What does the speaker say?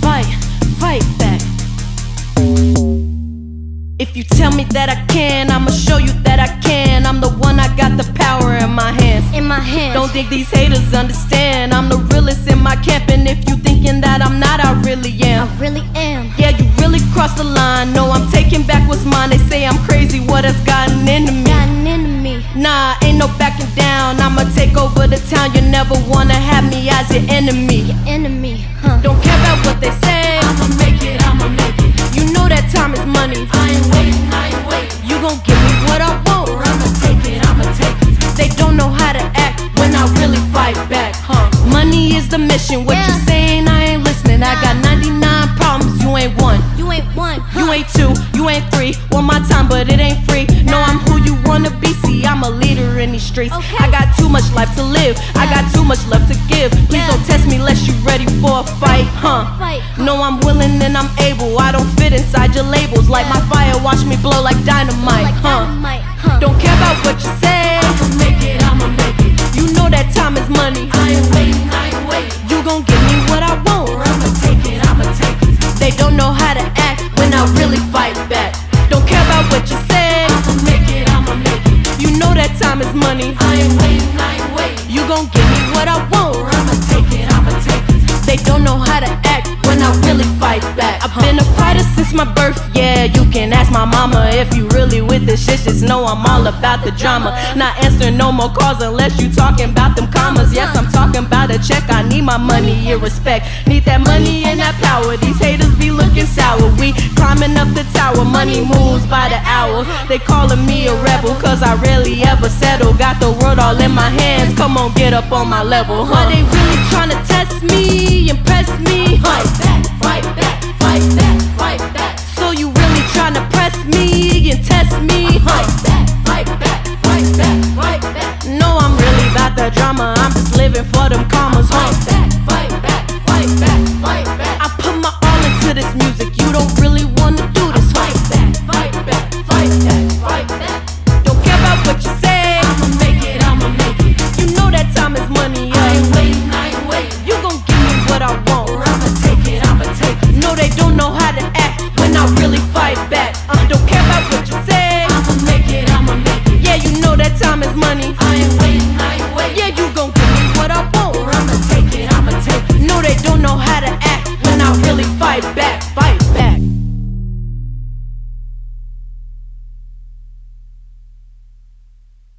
fight back. If you tell me that I can, I'ma show you that I can. I'm the one, I got the power in my hands. Don't think these haters understand. I'm the realest in my camp, and if you thinking that I'm not, I really am. Yeah, you really crossed the line. No, I'm taking back what's mine. They say I'm crazy, what has gotten into me? Nah, ain't no backing down. I'ma take over the town. You never wanna have me as your enemy. Don't care about what they say. I'ma make it. You know that time is money. I ain't waiting. You gon' give me what I want, or I'ma take it. They don't know how to act when I really fight back, Money is the mission. What you saying, I ain't listening. I got 99 problems, you ain't one. You ain't two, you ain't three. Want my time, but it ain't free. No, I'm who you wanna be. See, I'm a leader in these streets. I got too much life to live. I got too much love to give. Please don't test me unless you ready for a fight, No, I'm willing and I'm able. I don't fit inside your labels. Like my fire, watch me blow like dynamite, Don't care about what you say. I'ma make it. You know that time is money. I ain't waiting. You gon' give me what I want, or I'ma take it. They don't know how to act when I really fight back. Don't care about what you say. I'ma make it. You know that time is money. I ain't waiting. You gon' give me what I want, or I'ma take it. They don't know how to act when I really fight back. I've been a fighter since my birth, yeah. You can ask my mama if you really with this shit. Just know I'm all about the drama. Not answering no more calls unless you talking about them commas. Yes, I'm talking about a check. I need my money and respect. Need that money and that power. These haters be looking sour. We climbing up the tower. Money moves by the hour. They calling me a rebel cause I rarely ever settle. Got the world all in my hands. Come on, get up on my level, Are they really trying to test me, impress me? Fight back. So you really tryna press me and test me? Fight back. No, I'm really about the drama. I'm just living for them commas, Fight back. I put my all into this music. You don't really wanna do this. Fight back. Don't care about what you say. I'ma make it. You know that time is money. I ain't waiting. You gon' give me what I want, or I'ma take it. No, they don't know how to act when I really fight back. Don't care about what you say. I'ma make it. Yeah, you know that time is money. I ain't waiting. Yeah, you gon' give me what I want, or I'ma take it. No, they don't know how to act when I really fight back.